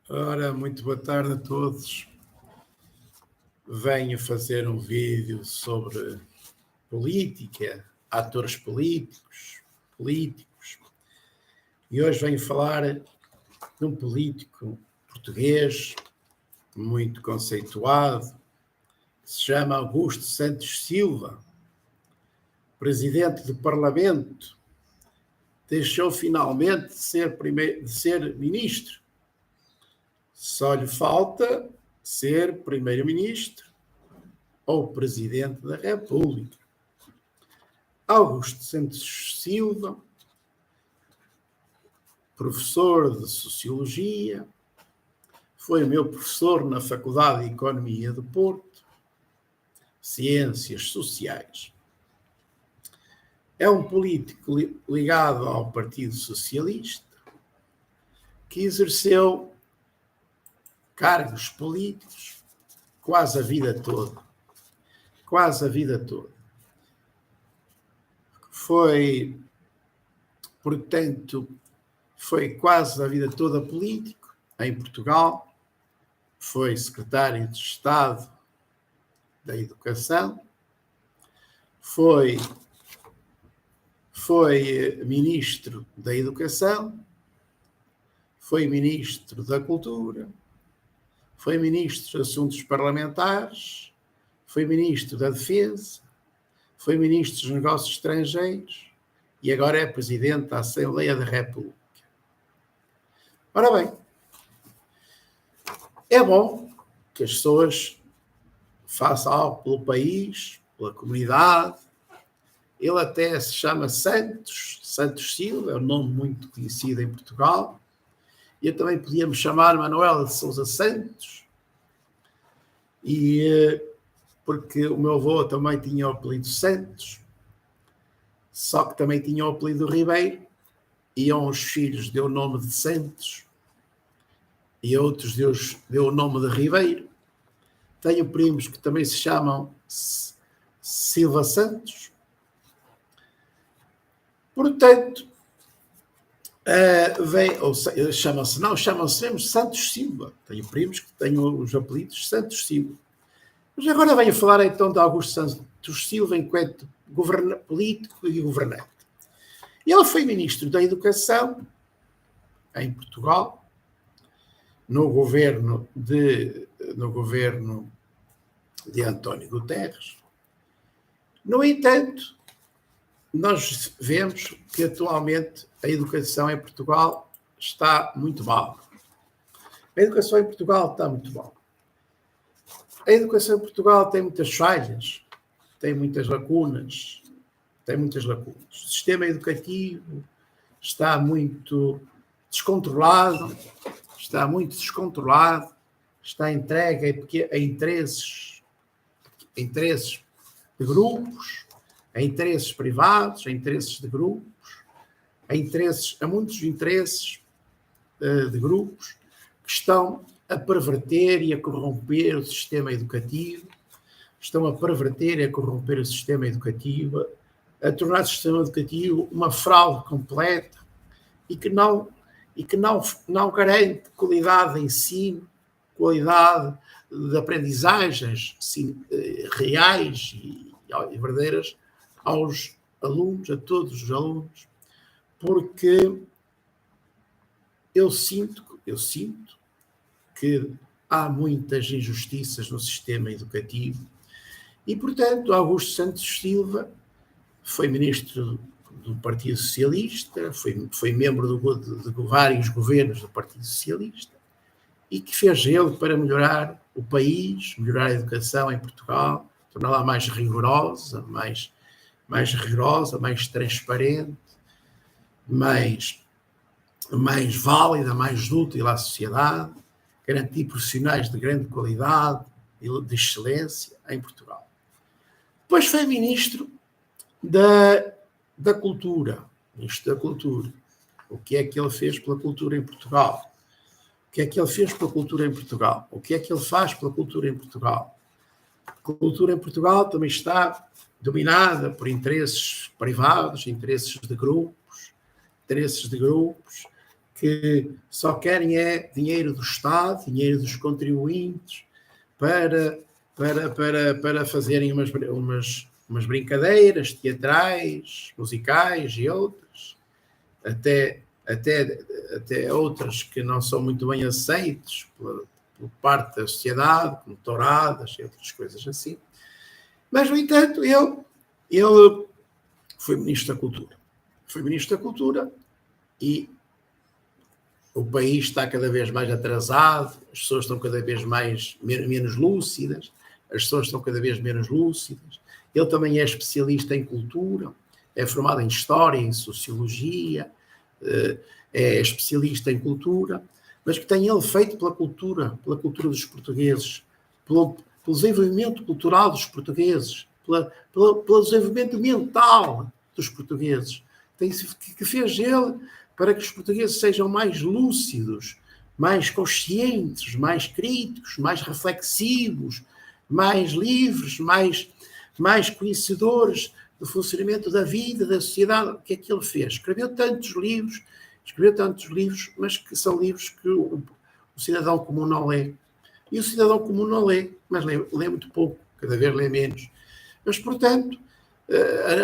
Ora, muito boa tarde a todos. Venho fazer um vídeo sobre política, atores políticos, e hoje venho falar de um político português muito conceituado, que se chama Augusto Santos Silva, presidente do Parlamento, deixou finalmente de ser ministro. Só lhe falta ser primeiro-ministro ou presidente da República. Augusto Santos Silva, professor de Sociologia, foi meu professor na Faculdade de Economia do Porto, Ciências Sociais. É um político ligado ao Partido Socialista que exerceu cargos políticos quase a vida toda. Foi quase a vida toda político em Portugal. Foi secretário de Estado da Educação. Foi ministro da Educação. Foi ministro da Cultura. Foi ministro de Assuntos Parlamentares, foi ministro da Defesa, foi ministro dos Negócios Estrangeiros e agora é presidente da Assembleia da República. Ora bem, é bom que as pessoas façam algo pelo país, pela comunidade. Ele até se chama Santos Silva, é um nome muito conhecido em Portugal. Eu também podia me chamar Manuela de Sousa Santos, porque o meu avô também tinha o apelido Santos, só que também tinha o apelido Ribeiro, e a uns filhos deu o nome de Santos, e a outros deu o nome de Ribeiro. Tenho primos que também se chamam Silva Santos. Portanto, chamam-se mesmo Santos Silva. Tenho primos que têm os apelidos Santos Silva. Mas agora venho falar então de Augusto Santos Silva enquanto político e governante. Ele foi ministro da Educação em Portugal, no governo de António Guterres. No entanto, nós vemos que atualmente a educação em Portugal está muito mal. A educação em Portugal está muito mal. A educação em Portugal tem muitas falhas, tem muitas lacunas. O sistema educativo está muito descontrolado, está entregue a interesses de grupos, a interesses privados, a interesses de grupos, a muitos interesses de grupos que estão a perverter e a corromper o sistema educativo, a tornar o sistema educativo uma fraude completa e que não garante qualidade de ensino, qualidade de aprendizagens reais e verdadeiras aos alunos, a todos os alunos, porque eu sinto que há muitas injustiças no sistema educativo e, portanto, Augusto Santos Silva foi ministro do Partido Socialista, foi membro de vários governos do Partido Socialista e que fez ele para melhorar o país, melhorar a educação em Portugal, torná-la mais rigorosa, mais transparente, mais válida, mais útil à sociedade, garantir profissionais de grande qualidade e de excelência em Portugal. Depois foi ministro da Cultura. O que é que ele fez pela cultura em Portugal? O que é que ele faz pela cultura em Portugal? A cultura em Portugal também está dominada por interesses privados, interesses de grupos, que só querem é dinheiro do Estado, dinheiro dos contribuintes, para fazerem umas brincadeiras teatrais, musicais e outras, até outras que não são muito bem aceitas por parte da sociedade, como touradas e outras coisas assim. Mas, no entanto, ele foi Ministro da Cultura. Foi Ministro da Cultura e o país está cada vez mais atrasado, as pessoas estão cada vez menos lúcidas, as pessoas estão cada vez menos lúcidas. Ele também é especialista em cultura, é formado em História, em Sociologia, é especialista em cultura, mas que tem ele feito pela cultura dos portugueses, pelo desenvolvimento cultural dos portugueses, pelo desenvolvimento mental dos portugueses, que fez ele para que os portugueses sejam mais lúcidos, mais conscientes, mais críticos, mais reflexivos, mais livres, mais conhecedores do funcionamento da vida, da sociedade. O que é que ele fez? Escreveu tantos livros, mas que são livros que o cidadão comum não lê. E o cidadão comum não lê, mas lê muito pouco, cada vez lê menos. Mas, portanto,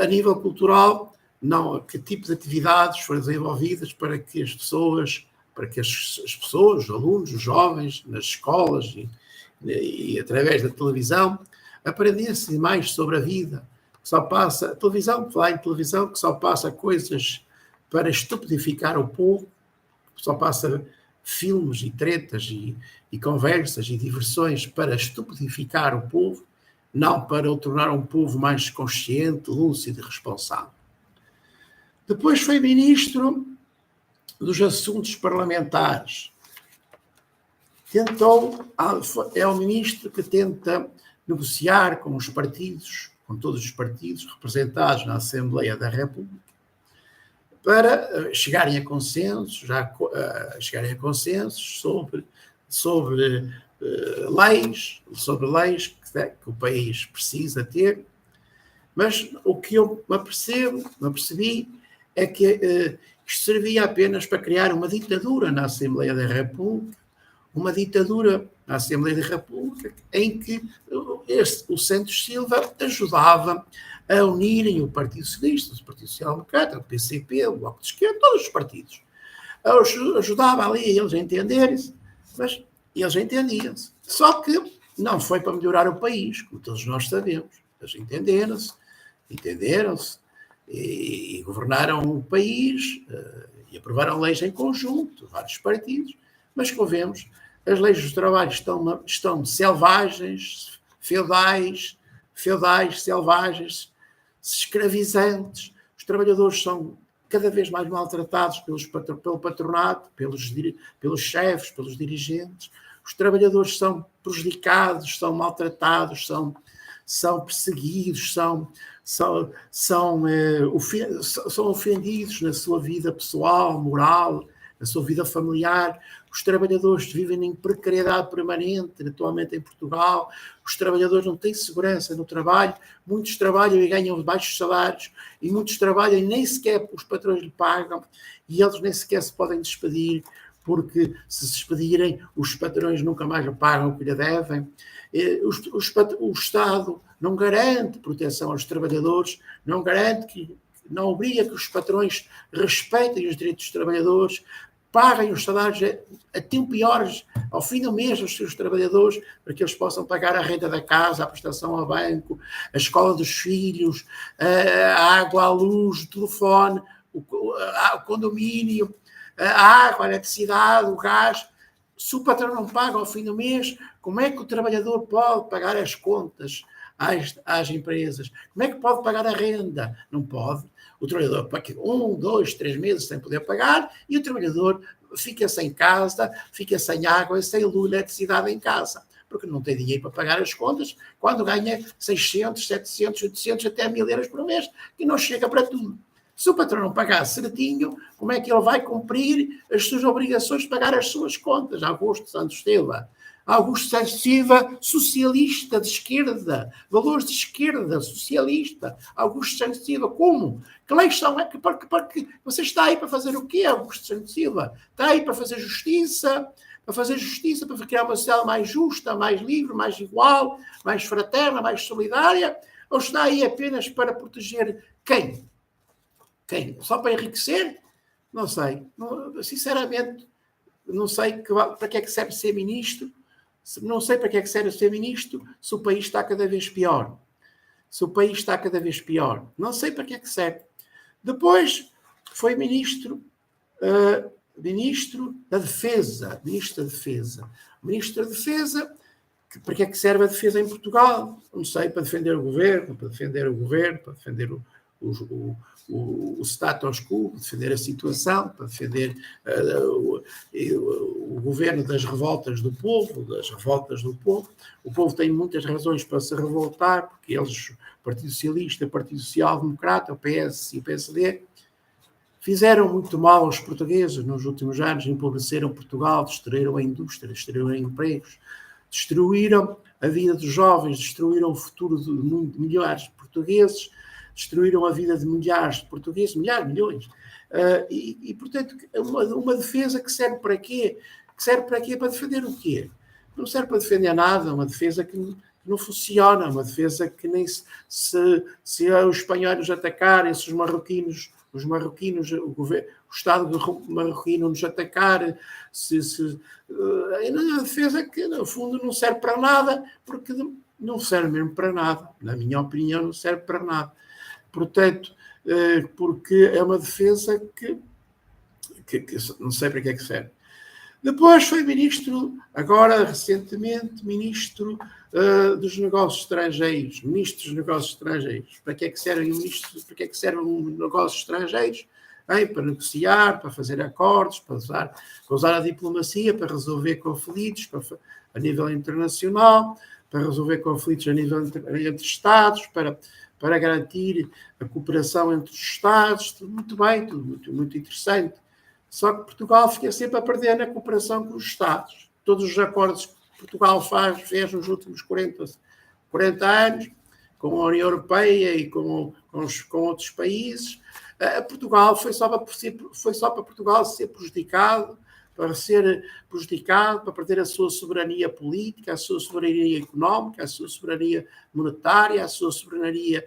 a nível cultural, não, que tipo de atividades foram desenvolvidas para que as pessoas, os alunos, os jovens, nas escolas e através da televisão, aprendessem mais sobre a vida. Falar em televisão, que só passa coisas para estupedificar o povo, só passa filmes e tretas e conversas e diversões para estupedificar o povo, não para o tornar um povo mais consciente, lúcido e responsável. Depois foi ministro dos Assuntos Parlamentares. É o ministro que tenta negociar com os partidos, com todos os partidos representados na Assembleia da República, para chegarem a consensos, sobre leis que o país precisa ter. Mas o que eu me apercebi é que isto servia apenas para criar uma ditadura na Assembleia da República, em que o Santos Silva ajudava a unirem o Partido Socialista, o Partido Social Democrata, o PCP, o Bloco de Esquerda, todos os partidos. Ajudava ali a eles a entenderem-se, mas eles entendiam-se. Só que não foi para melhorar o país, como todos nós sabemos. Eles entenderam-se e governaram o país e aprovaram leis em conjunto, vários partidos, mas como vemos, as leis do trabalho estão selvagens, feudais, selvagens, escravizantes. Os trabalhadores são cada vez mais maltratados pelo patronato, pelos chefes, pelos dirigentes. Os trabalhadores são prejudicados, são maltratados, são perseguidos, são ofendidos na sua vida pessoal, moral, na sua vida familiar. Os trabalhadores vivem em precariedade permanente, atualmente em Portugal. Os trabalhadores não têm segurança no trabalho. Muitos trabalham e ganham baixos salários, e muitos trabalham e nem sequer os patrões lhe pagam, e eles nem sequer se podem despedir, porque se despedirem, os patrões nunca mais lhe pagam o que lhe devem. O Estado não garante proteção aos trabalhadores, não obriga que os patrões respeitem os direitos dos trabalhadores, paguem os salários a tempo e horas, ao fim do mês, aos seus trabalhadores, para que eles possam pagar a renda da casa, a prestação ao banco, a escola dos filhos, a água, a luz, o telefone, o condomínio, a água, a eletricidade, o gás. Se o patrão não paga ao fim do mês, como é que o trabalhador pode pagar as contas às empresas? Como é que pode pagar a renda? Não pode. O trabalhador paga 1, 2, 3 meses sem poder pagar, e o trabalhador fica sem casa, fica sem água e sem luz, eletricidade em casa, porque não tem dinheiro para pagar as contas, quando ganha 600, 700, 800, até 1.000 euros por mês, que não chega para tudo. Se o patrão não pagar certinho, como é que ele vai cumprir as suas obrigações de pagar as suas contas? Augusto Santos Silva, Augusto Santos Silva, socialista de esquerda, valores de esquerda, socialista. Augusto Santos Silva, como? Que leis são? Que você está aí para fazer o quê, Augusto Santos Silva? Está aí para fazer justiça, para criar uma sociedade mais justa, mais livre, mais igual, mais fraterna, mais solidária? Ou está aí apenas para proteger quem? Quem? Só para enriquecer? Não sei. Sinceramente, não sei para que é que serve ser ministro. Não sei para que é que serve ser ministro se o país está cada vez pior. Se o país está cada vez pior. Não sei para que é que serve. Depois foi ministro da Defesa. Ministro da Defesa. Ministro da Defesa, para que é que serve a defesa em Portugal? Não sei, para defender o governo, para defender o status quo, para defender a situação, para defender o governo das revoltas do povo, O povo tem muitas razões para se revoltar, porque eles, o Partido Socialista, o Partido Social Democrata, o PS e o PSD, fizeram muito mal aos portugueses nos últimos anos, empobreceram Portugal, destruíram a indústria, destruíram empregos, destruíram a vida dos jovens, destruíram o futuro de milhares de portugueses, destruíram a vida de milhares de portugueses, milhões. Portanto, uma defesa que serve para quê? Que serve para quê? Para defender o quê? Não serve para defender nada, uma defesa que não funciona, uma defesa que nem se os espanhóis atacarem, se os marroquinos, o Estado marroquino nos atacar, é uma defesa que, no fundo, não serve para nada, porque não serve mesmo para nada. Na minha opinião, não serve para nada. Portanto, porque é uma defesa que não sei para que é que serve. Depois foi ministro, agora recentemente, ministro dos Negócios Estrangeiros. Ministro dos Negócios Estrangeiros. Para que é que servem para que é que servem os negócios estrangeiros? Para negociar, para fazer acordos, para usar a diplomacia, para resolver conflitos a nível internacional, para resolver conflitos a nível entre Estados, para garantir a cooperação entre os Estados. Tudo muito bem, tudo muito, muito interessante. Só que Portugal fica sempre a perder na cooperação com os Estados. Todos os acordos que Portugal fez nos últimos 40 anos, com a União Europeia e com outros países, Portugal foi só para Portugal ser prejudicado, para perder a sua soberania política, a sua soberania económica, a sua soberania monetária, a sua soberania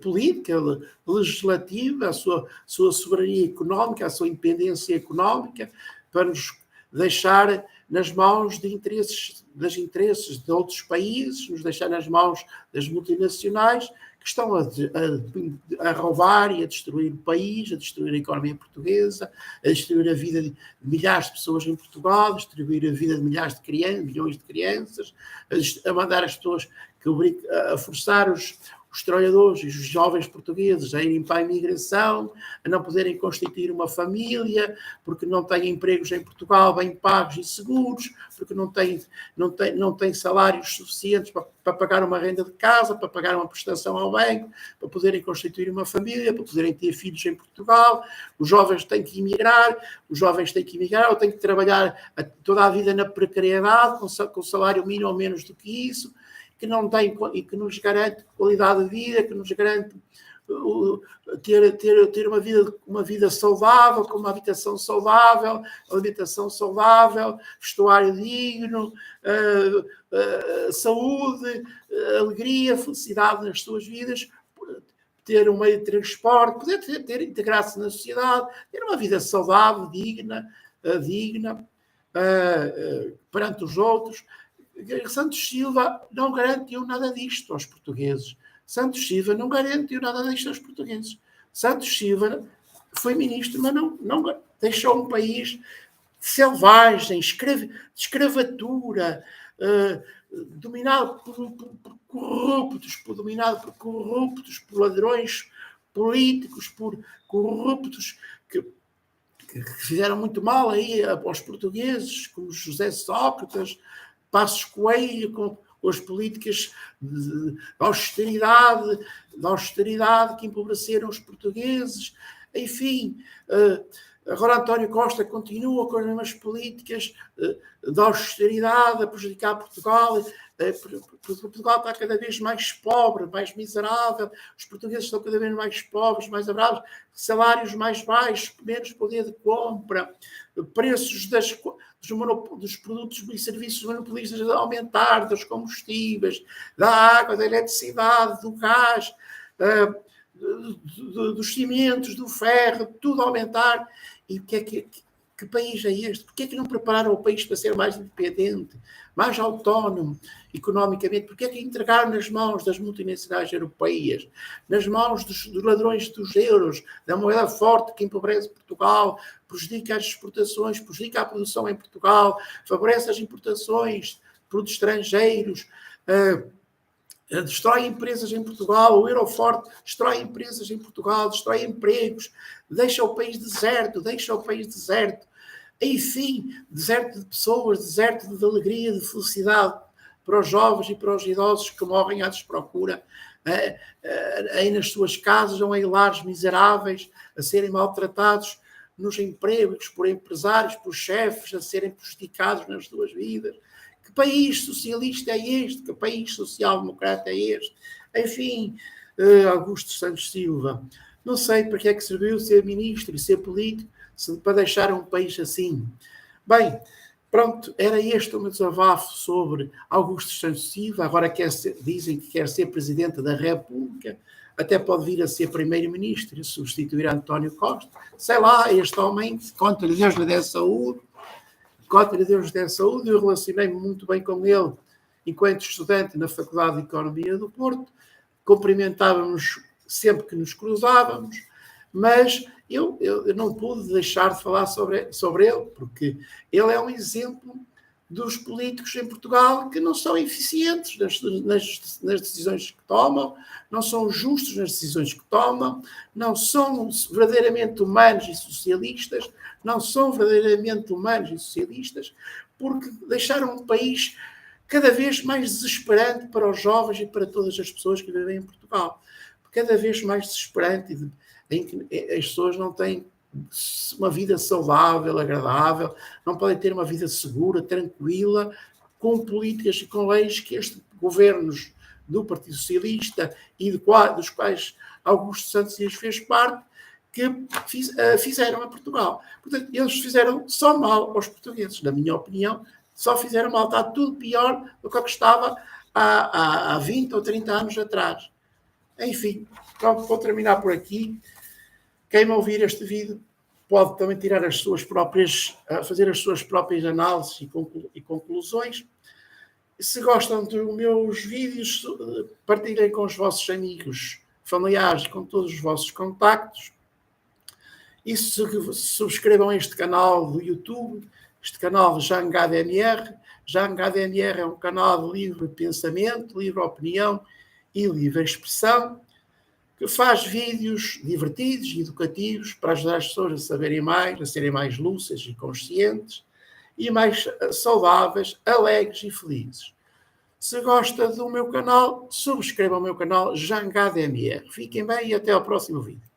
política, legislativa, a sua soberania económica, a sua independência económica, para nos deixar nas mãos dos interesses de outros países, nos deixar nas mãos das multinacionais que estão a roubar e a destruir o país, a destruir a economia portuguesa, a destruir a vida de milhares de pessoas em Portugal, a destruir a vida de milhões de crianças, a mandar as pessoas a forçar os trabalhadores e os jovens portugueses a irem para a imigração, a não poderem constituir uma família, porque não têm empregos em Portugal bem pagos e seguros, porque não têm salários suficientes para pagar uma renda de casa, para pagar uma prestação ao banco, para poderem constituir uma família, para poderem ter filhos em Portugal. Os jovens têm que emigrar ou têm que trabalhar toda a vida na precariedade, com salário mínimo ou menos do que isso, que não tem e que nos garante qualidade de vida, que nos garante ter uma vida saudável, com uma habitação saudável, alimentação saudável, vestuário digno, saúde, alegria, felicidade nas suas vidas, ter um meio de transporte, poder integrar-se na sociedade, ter uma vida saudável, digna, perante os outros. Santos Silva não garantiu nada disto aos portugueses. Santos Silva não garantiu nada disto aos portugueses. Santos Silva foi ministro, mas não deixou um país selvagem, de escravatura, dominado por corruptos, por ladrões políticos, por corruptos que fizeram muito mal aí aos portugueses, como José Sócrates, Passos Coelho, com as políticas de austeridade que empobreceram os portugueses. Enfim, Agora António Costa continua com as mesmas políticas de austeridade a prejudicar Portugal. Portugal está cada vez mais pobre, mais miserável. Os portugueses estão cada vez mais pobres, mais abraços, salários mais baixos, menos poder de compra, preços dos produtos e serviços monopolistas a aumentar, dos combustíveis, da água, da eletricidade, do gás, dos cimentos, do ferro, tudo a aumentar. E que país é este? Porquê é que não prepararam o país para ser mais independente, mais autónomo economicamente? Porquê é que entregaram nas mãos das multinacionais europeias, nas mãos dos ladrões dos euros, da moeda forte que empobrece Portugal, prejudica as exportações, prejudica a produção em Portugal, favorece as importações de produtos estrangeiros, destrói empresas em Portugal, o Euroforte destrói empresas em Portugal, destrói empregos, deixa o país deserto, enfim, deserto de pessoas, deserto de alegria, de felicidade para os jovens e para os idosos que morrem à desprocura, aí nas suas casas ou em lares miseráveis, a serem maltratados nos empregos por empresários, por chefes, a serem prejudicados nas suas vidas. Que país socialista é este? Que país social-democrata é este? Enfim, Augusto Santos Silva, não sei para que é que serviu ser ministro e ser político para deixar um país assim. Bem, pronto, era este o meu desabafo sobre Augusto Santos Silva. Agora dizem que quer ser Presidente da República, até pode vir a ser Primeiro-Ministro e substituir António Costa. Sei lá, este homem, contra Deus lhe dê saúde, contra Deus dê saúde. Eu relacionei-me muito bem com ele enquanto estudante na Faculdade de Economia do Porto, cumprimentávamos sempre que nos cruzávamos, mas eu não pude deixar de falar sobre ele, porque ele é um exemplo dos políticos em Portugal que não são eficientes nas decisões que tomam, não são justos nas decisões que tomam, não são verdadeiramente humanos e socialistas, porque deixaram um país cada vez mais desesperante para os jovens e para todas as pessoas que vivem em Portugal. Cada vez mais desesperante, em que as pessoas não têm uma vida saudável, agradável, não podem ter uma vida segura, tranquila, com políticas e com leis que estes governos do Partido Socialista e dos quais Augusto Santos Dias fez parte, que fizeram a Portugal. Portanto, eles fizeram só mal aos portugueses, na minha opinião, só fizeram mal. Está tudo pior do que estava há 20 ou 30 anos atrás. Enfim, pronto, vou terminar por aqui. Quem me ouvir este vídeo pode também tirar fazer as suas próprias análises e conclusões. Se gostam dos meus vídeos, partilhem com os vossos amigos, familiares, com todos os vossos contactos. E subscrevam este canal do YouTube, este canal de Jangada MR. Jangada MR é um canal de livre pensamento, livre opinião e livre expressão, que faz vídeos divertidos e educativos para ajudar as pessoas a saberem mais, a serem mais lúcidas e conscientes e mais saudáveis, alegres e felizes. Se gosta do meu canal, subscreva o meu canal Jangada MR. Fiquem bem e até ao próximo vídeo.